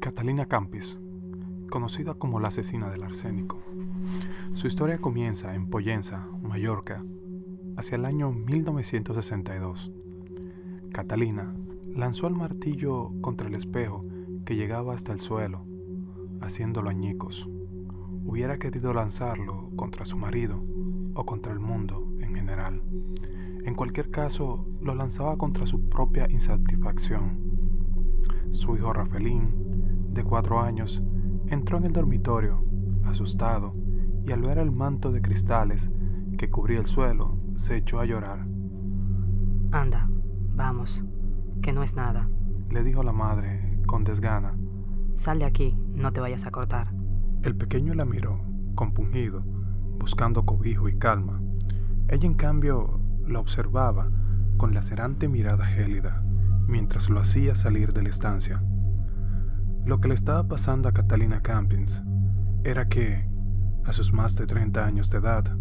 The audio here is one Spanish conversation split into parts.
Catalina Campis, conocida como la asesina del arsénico. Su historia comienza en Pollença, Mallorca, hacia el año 1962. Catalina lanzó el martillo contra el espejo que llegaba hasta el suelo, haciéndolo añicos. Hubiera querido lanzarlo contra su marido o contra el mundo en general. En cualquier caso, lo lanzaba contra su propia insatisfacción. Su hijo Rafaelín, de 4 años, entró en el dormitorio, asustado, y al ver el manto de cristales que cubría el suelo, se echó a llorar. Anda, vamos, que no es nada. Le dijo la madre con desgana. Sal de aquí, no te vayas a cortar. El pequeño la miró, compungido, buscando cobijo y calma. Ella, en cambio, la observaba con lacerante mirada gélida, mientras lo hacía salir de la estancia. Lo que le estaba pasando a Catalina Campins era que, a sus más de 30 años de edad,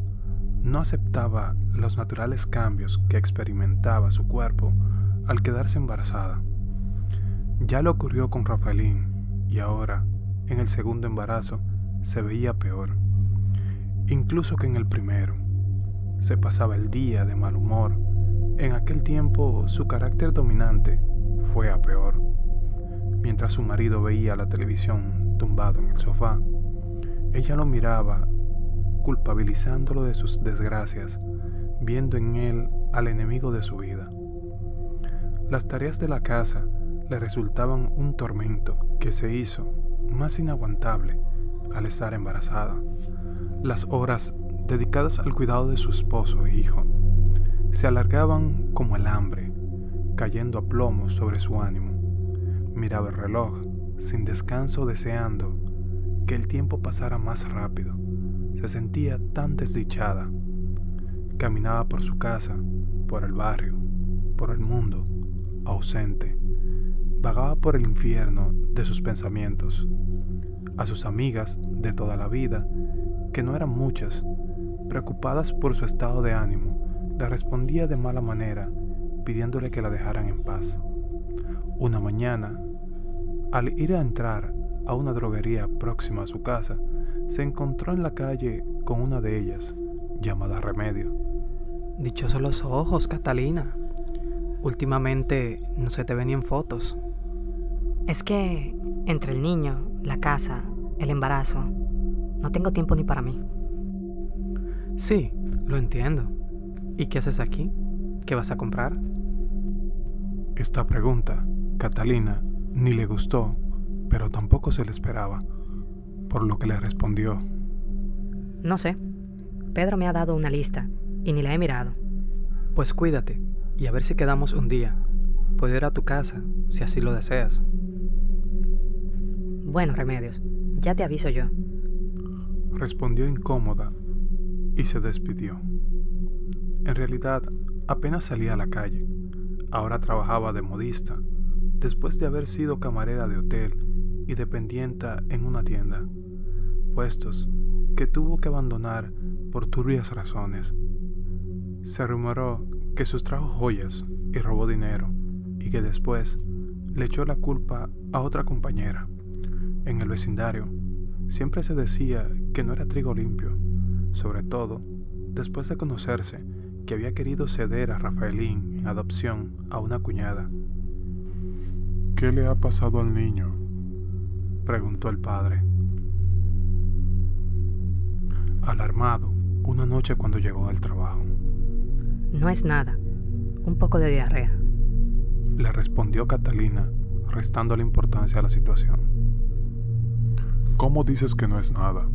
no aceptaba los naturales cambios que experimentaba su cuerpo al quedarse embarazada. Ya le ocurrió con Rafaelín y ahora, en el segundo embarazo, se veía peor, incluso que en el primero. Se pasaba el día de mal humor. En aquel tiempo su carácter dominante fue a peor. Mientras su marido veía la televisión tumbado en el sofá, ella lo miraba, culpabilizándolo de sus desgracias, viendo en él al enemigo de su vida. Las tareas de la casa le resultaban un tormento que se hizo más inaguantable al estar embarazada. Las horas dedicadas al cuidado de su esposo e hijo se alargaban como el hambre, cayendo a plomo sobre su ánimo. Miraba el reloj sin descanso, deseando que el tiempo pasara más rápido. Se sentía tan desdichada. Caminaba por su casa, por el barrio, por el mundo, ausente. Vagaba por el infierno de sus pensamientos. A sus amigas de toda la vida, que no eran muchas, preocupadas por su estado de ánimo, le respondía de mala manera, pidiéndole que la dejaran en paz. Una mañana, al ir a entrar a una droguería próxima a su casa, se encontró en la calle con una de ellas, llamada Remedio. Dichosos los ojos, Catalina. Últimamente no se te ven ni en fotos. Es que entre el niño, la casa, el embarazo, no tengo tiempo ni para mí. Sí, lo entiendo. ¿Y qué haces aquí? ¿Qué vas a comprar? Esta pregunta, Catalina, ni le gustó, pero tampoco se le esperaba, por lo que le respondió. No sé. Pedro me ha dado una lista y ni la he mirado. Pues cuídate y a ver si quedamos un día. Puedo ir a tu casa, si así lo deseas. Bueno, Remedios, ya te aviso yo. Respondió incómoda y se despidió. En realidad, apenas salía a la calle. Ahora trabajaba de modista, después de haber sido camarera de hotel y dependienta en una tienda, puestos que tuvo que abandonar por turbias razones. Se rumoró que sustrajo joyas y robó dinero, y que después le echó la culpa a otra compañera. En el vecindario siempre se decía que no era trigo limpio, sobre todo después de conocerse que había querido ceder a Rafaelín en adopción a una cuñada. ¿Qué le ha pasado al niño?, preguntó el padre. Alarmado, una noche cuando llegó del trabajo. No es nada, un poco de diarrea, le respondió Catalina, restándole importancia a la situación. ¿Cómo dices que no es nada?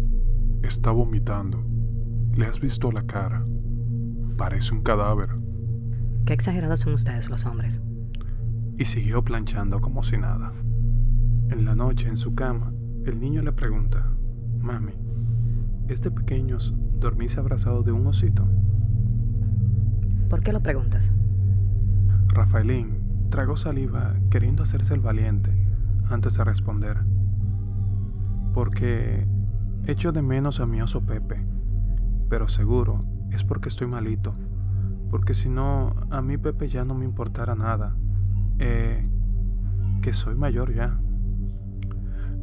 Está vomitando. ¿Le has visto la cara? Parece un cadáver. Qué exagerados son ustedes los hombres. Y siguió planchando como si nada. En la noche, en su cama, el niño le pregunta: Mami, ¿es de pequeños dormirse abrazado de un osito? ¿Por qué lo preguntas? Rafaelín tragó saliva queriendo hacerse el valiente antes de responder. Porque echo de menos a mi oso Pepe, pero seguro es porque estoy malito, porque si no, a mí Pepe ya no me importara nada, que soy mayor ya.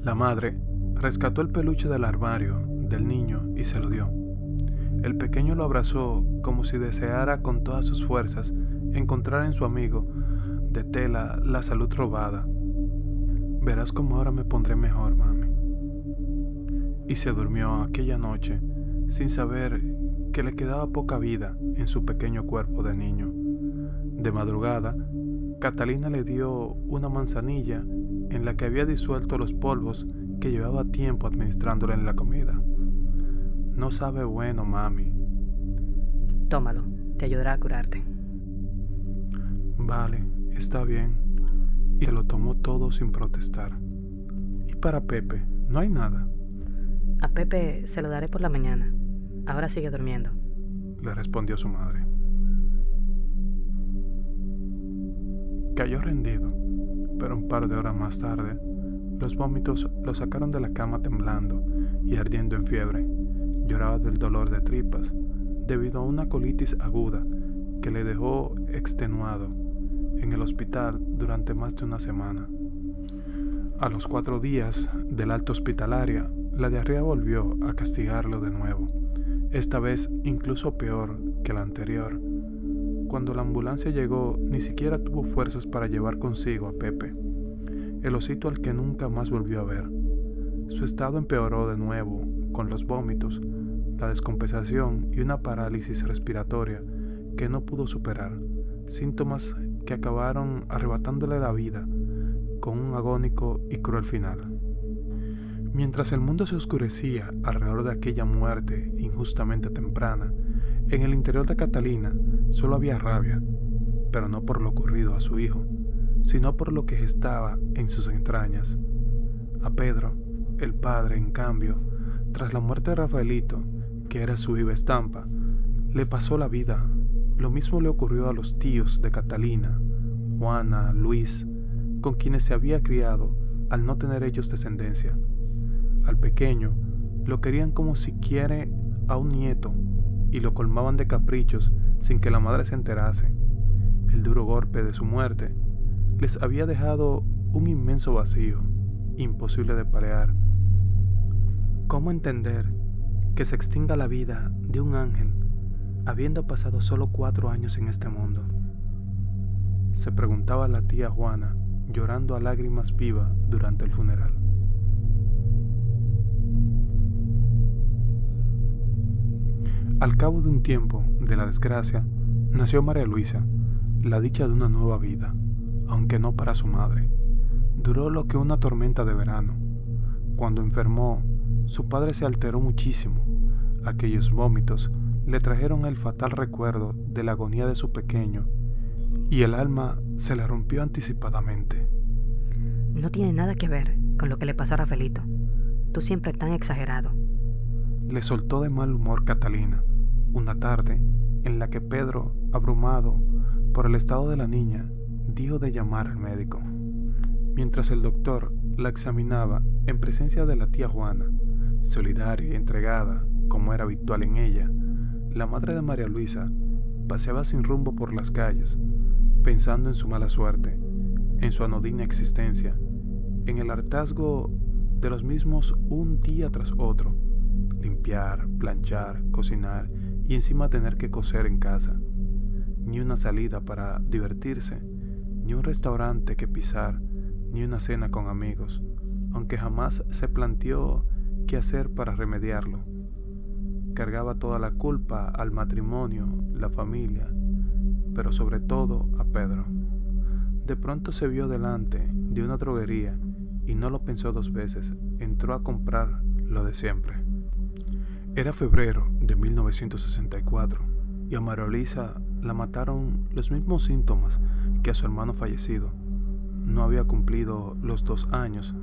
La madre rescató el peluche del armario del niño y se lo dio. El pequeño lo abrazó como si deseara con todas sus fuerzas encontrar en su amigo de tela la salud robada. Verás cómo ahora me pondré mejor, mami. Y se durmió aquella noche sin saber que le quedaba poca vida en su pequeño cuerpo de niño. De madrugada, Catalina le dio una manzanilla en la que había disuelto los polvos que llevaba tiempo administrándole en la comida. No sabe bueno, mami. Tómalo, te ayudará a curarte. Vale, está bien. Y se lo tomó todo sin protestar. ¿Y para Pepe? ¿No hay nada? A Pepe se lo daré por la mañana. Ahora sigue durmiendo, le respondió su madre. Cayó rendido, pero un par de horas más tarde, los vómitos lo sacaron de la cama temblando y ardiendo en fiebre. Lloraba del dolor de tripas, debido a una colitis aguda que le dejó extenuado en el hospital durante más de una semana. A los 4 días del alta hospitalaria, la diarrea volvió a castigarlo de nuevo, esta vez incluso peor que la anterior. Cuando la ambulancia llegó, ni siquiera tuvo fuerzas para llevar consigo a Pepe, el osito al que nunca más volvió a ver. Su estado empeoró de nuevo con los vómitos, la descompensación y una parálisis respiratoria que no pudo superar, síntomas que acabaron arrebatándole la vida con un agónico y cruel final. Mientras el mundo se oscurecía alrededor de aquella muerte injustamente temprana, en el interior de Catalina solo había rabia, pero no por lo ocurrido a su hijo, sino por lo que gestaba en sus entrañas. A Pedro, el padre, en cambio, tras la muerte de Rafaelito, que era su viva estampa, le pasó la vida. Lo mismo le ocurrió a los tíos de Catalina, Juana, Luis, con quienes se había criado al no tener ellos descendencia. Al pequeño lo querían como si quiere a un nieto y lo colmaban de caprichos sin que la madre se enterase. El duro golpe de su muerte les había dejado un inmenso vacío, imposible de paliar. ¿Cómo entender que se extinga la vida de un ángel habiendo pasado solo 4 años en este mundo? Se preguntaba la tía Juana, llorando a lágrimas vivas durante el funeral. Al cabo de un tiempo de la desgracia, nació María Luisa, la dicha de una nueva vida, aunque no para su madre. Duró lo que una tormenta de verano. Cuando enfermó, su padre se alteró muchísimo. Aquellos vómitos le trajeron el fatal recuerdo de la agonía de su pequeño, y el alma se le rompió anticipadamente. No tiene nada que ver con lo que le pasó a Rafaelito. Tú siempre tan exagerado. Le soltó de mal humor Catalina, una tarde en la que Pedro, abrumado por el estado de la niña, dijo de llamar al médico. Mientras el doctor la examinaba en presencia de la tía Juana, solidaria y entregada como era habitual en ella, la madre de María Luisa paseaba sin rumbo por las calles, pensando en su mala suerte, en su anodina existencia, en el hartazgo de los mismos un día tras otro, limpiar, planchar, cocinar y encima tener que coser en casa. Ni una salida para divertirse, ni un restaurante que pisar, ni una cena con amigos, aunque jamás se planteó qué hacer para remediarlo. Cargaba toda la culpa al matrimonio, la familia, pero sobre todo a Pedro. De pronto se vio delante de una droguería y no lo pensó 2 veces, entró a comprar lo de siempre. Era febrero de 1964 y a María Luisa la mataron los mismos síntomas que a su hermano fallecido. No había cumplido los 2 años.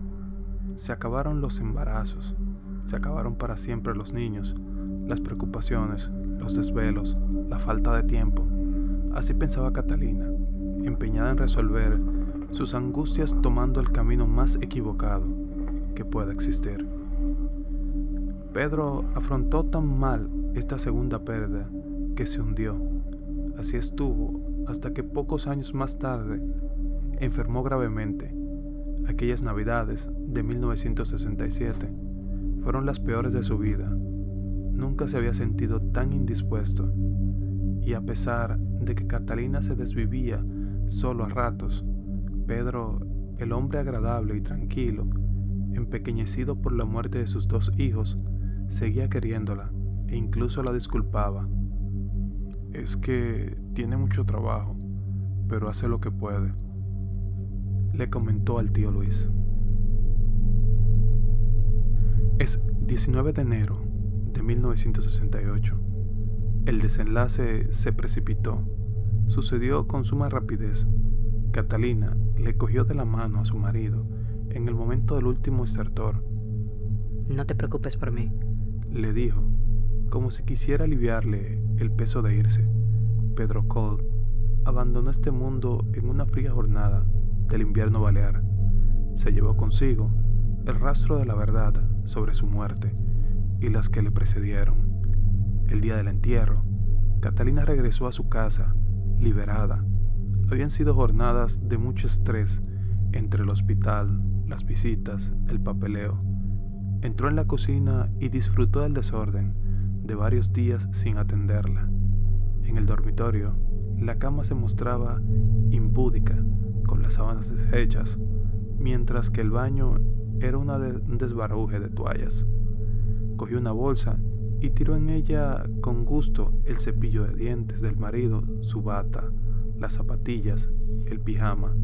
Se acabaron los embarazos, se acabaron para siempre los niños, las preocupaciones, los desvelos, la falta de tiempo. Así pensaba Catalina, empeñada en resolver sus angustias tomando el camino más equivocado que pueda existir. Pedro afrontó tan mal esta segunda pérdida que se hundió. Así estuvo hasta que pocos años más tarde enfermó gravemente. Aquellas navidades de 1967 fueron las peores de su vida. Nunca se había sentido tan indispuesto, y a pesar de que Catalina se desvivía solo a ratos, Pedro, el hombre agradable y tranquilo, empequeñecido por la muerte de sus 2 hijos, seguía queriéndola e incluso la disculpaba. Es que tiene mucho trabajo, pero hace lo que puede, le comentó al tío Luis. Es 19 de enero de 1968. El desenlace se precipitó. Sucedió con suma rapidez. Catalina le cogió de la mano a su marido en el momento del último estertor. No te preocupes por mí. Le dijo, como si quisiera aliviarle el peso de irse. Pedro Cole abandonó este mundo en una fría jornada del invierno balear. Se llevó consigo el rastro de la verdad sobre su muerte y las que le precedieron. El día del entierro, Catalina regresó a su casa, liberada. Habían sido jornadas de mucho estrés entre el hospital, las visitas, el papeleo. Entró en la cocina y disfrutó del desorden de varios días sin atenderla. En el dormitorio, la cama se mostraba impúdica, con las sábanas deshechas, mientras que el baño era un desbaruje de toallas. Cogió una bolsa y tiró en ella con gusto el cepillo de dientes del marido, su bata, las zapatillas, el pijama.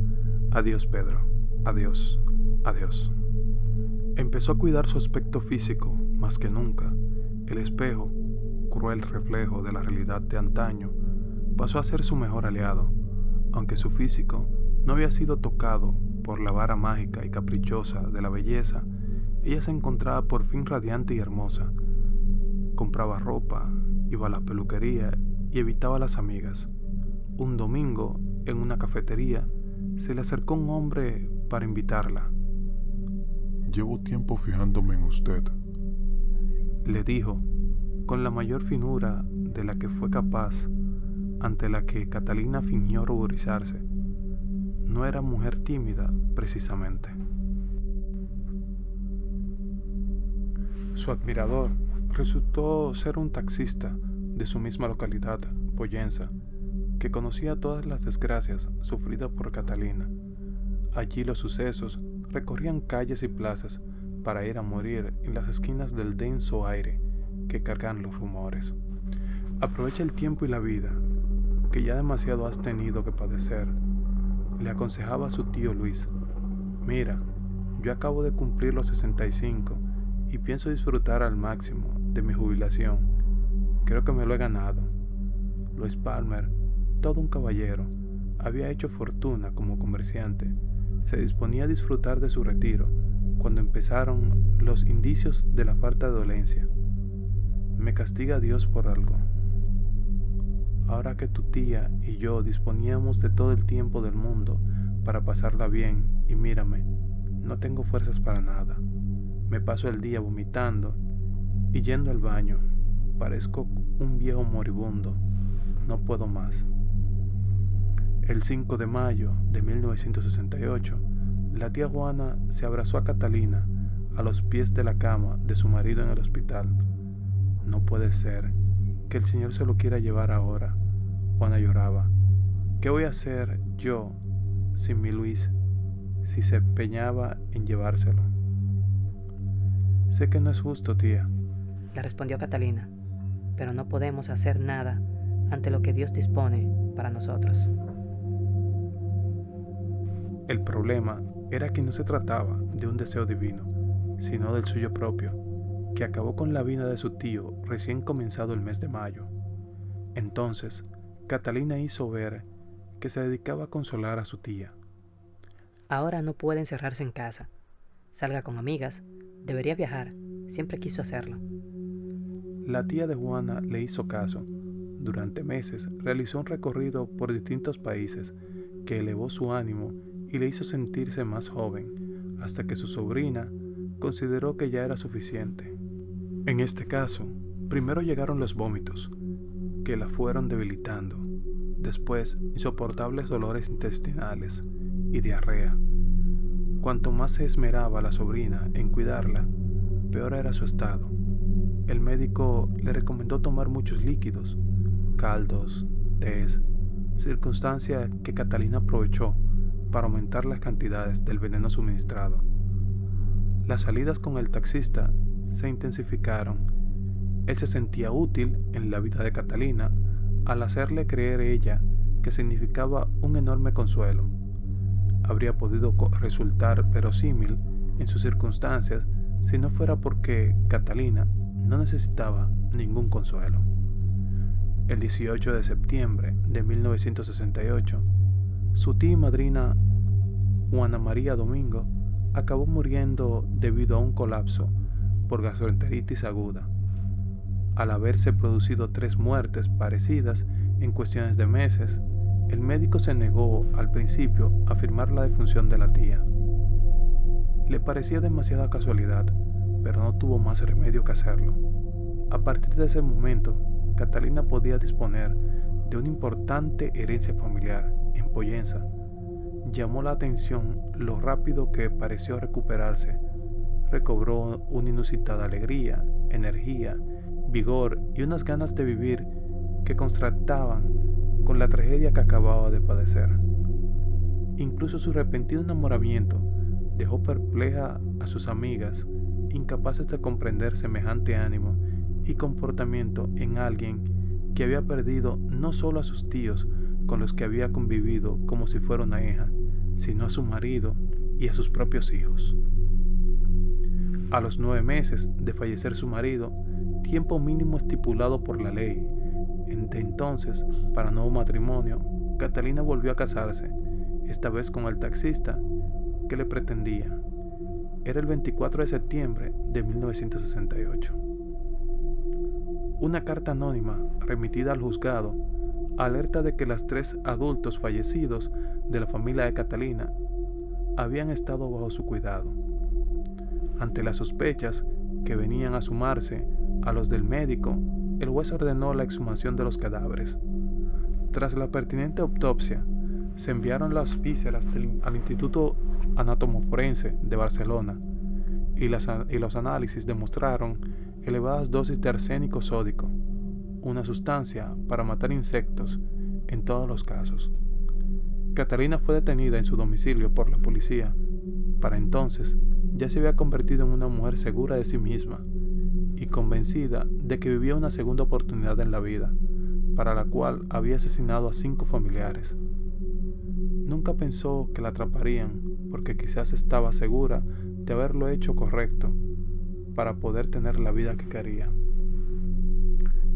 Adiós, Pedro. Adiós. Adiós. Empezó a cuidar su aspecto físico más que nunca. El espejo, cruel reflejo de la realidad de antaño, pasó a ser su mejor aliado. Aunque su físico no había sido tocado por la vara mágica y caprichosa de la belleza, ella se encontraba por fin radiante y hermosa. Compraba ropa, iba a la peluquería y evitaba a las amigas. Un domingo, en una cafetería, se le acercó un hombre para invitarla. Llevo tiempo fijándome en usted, le dijo, con la mayor finura de la que fue capaz, ante la que Catalina fingió ruborizarse. No era mujer tímida, precisamente. Su admirador resultó ser un taxista de su misma localidad, Pollensa, que conocía todas las desgracias sufridas por Catalina. Allí los sucesos recorrían calles y plazas para ir a morir en las esquinas del denso aire que cargan los rumores. Aprovecha el tiempo y la vida, que ya demasiado has tenido que padecer, le aconsejaba a su tío Luis. Mira, yo acabo de cumplir los 65 y pienso disfrutar al máximo de mi jubilación. Creo que me lo he ganado. Luis Palmer, todo un caballero, había hecho fortuna como comerciante. Se disponía a disfrutar de su retiro cuando empezaron los indicios de la falta de dolencia. Me castiga Dios por algo. Ahora que tu tía y yo disponíamos de todo el tiempo del mundo para pasarla bien, y mírame, no tengo fuerzas para nada. Me paso el día vomitando y yendo al baño. Parezco un viejo moribundo. No puedo más. El 5 de mayo de 1968, la tía Juana se abrazó a Catalina a los pies de la cama de su marido en el hospital. No puede ser que el Señor se lo quiera llevar ahora. Juana lloraba. ¿Qué voy a hacer yo sin mi Luis si se empeñaba en llevárselo? Sé que no es justo, tía, Le respondió Catalina, pero no podemos hacer nada ante lo que Dios dispone para nosotros. El problema era que no se trataba de un deseo divino, sino del suyo propio, que acabó con la vida de su tío recién comenzado el mes de mayo. Entonces, Catalina hizo ver que se dedicaba a consolar a su tía. Ahora no puede encerrarse en casa. Salga con amigas, debería viajar, siempre quiso hacerlo. La tía de Juana le hizo caso. Durante meses realizó un recorrido por distintos países que elevó su ánimo y le hizo sentirse más joven, hasta que su sobrina consideró que ya era suficiente. En este caso, primero llegaron los vómitos, que la fueron debilitando, después insoportables dolores intestinales y diarrea. Cuanto más se esmeraba la sobrina en cuidarla, peor era su estado. El médico le recomendó tomar muchos líquidos, caldos, tés, circunstancia que Catalina aprovechó para aumentar las cantidades del veneno suministrado. Las salidas con el taxista se intensificaron. Él se sentía útil en la vida de Catalina al hacerle creer ella que significaba un enorme consuelo. Habría podido resultar verosímil en sus circunstancias si no fuera porque Catalina no necesitaba ningún consuelo. El 18 de septiembre de 1968, su tía y madrina Juana María Domingo acabó muriendo debido a un colapso por gastroenteritis aguda. Al haberse producido 3 muertes parecidas en cuestiones de meses, el médico se negó al principio a afirmar la defunción de la tía. Le parecía demasiada casualidad, pero no tuvo más remedio que hacerlo. A partir de ese momento, Catalina podía disponer de una importante herencia familiar en Pollensa. Llamó la atención lo rápido que pareció recuperarse. Recobró una inusitada alegría, energía, vigor y unas ganas de vivir que contrastaban con la tragedia que acababa de padecer. Incluso su repentino enamoramiento dejó perpleja a sus amigas, incapaces de comprender semejante ánimo y comportamiento en alguien que había perdido no solo a sus tíos con los que había convivido como si fuera una hija, sino a su marido y a sus propios hijos. A los 9 meses de fallecer su marido, tiempo mínimo estipulado por la ley, de entonces para nuevo matrimonio, Catalina volvió a casarse, esta vez con el taxista que le pretendía. Era el 24 de septiembre de 1968. Una carta anónima remitida al juzgado alerta de que los 3 adultos fallecidos de la familia de Catalina habían estado bajo su cuidado. Ante las sospechas que venían a sumarse a los del médico, el juez ordenó la exhumación de los cadáveres. Tras la pertinente autopsia, se enviaron las vísceras al Instituto Anatomoforense de Barcelona y los análisis demostraron elevadas dosis de arsénico sódico, una sustancia para matar insectos en todos los casos. Catalina fue detenida en su domicilio por la policía. Para entonces, ya se había convertido en una mujer segura de sí misma y convencida de que vivía una segunda oportunidad en la vida, para la cual había asesinado a 5 familiares. Nunca pensó que la atraparían porque quizás estaba segura de haberlo hecho correcto para poder tener la vida que quería.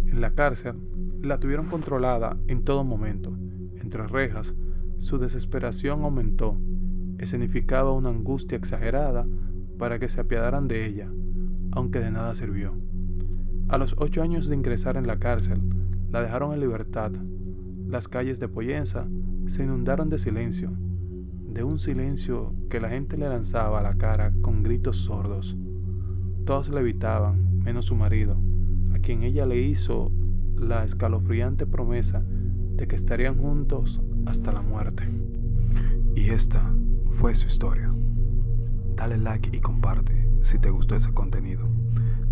En la cárcel, la tuvieron controlada en todo momento. Entre rejas, su desesperación aumentó. Escenificaba una angustia exagerada para que se apiadaran de ella, aunque de nada sirvió. A los 8 años de ingresar en la cárcel, la dejaron en libertad. Las calles de Pollensa se inundaron de silencio, de un silencio que la gente le lanzaba a la cara con gritos sordos. Todos la evitaban, menos su marido, a quien ella le hizo la escalofriante promesa de que estarían juntos hasta la muerte. Y esta fue su historia. Dale like y comparte si te gustó ese contenido.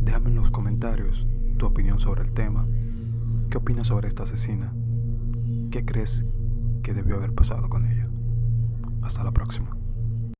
Déjame en los comentarios tu opinión sobre el tema. ¿Qué opinas sobre esta asesina? ¿Qué crees que debió haber pasado con ella? Hasta la próxima.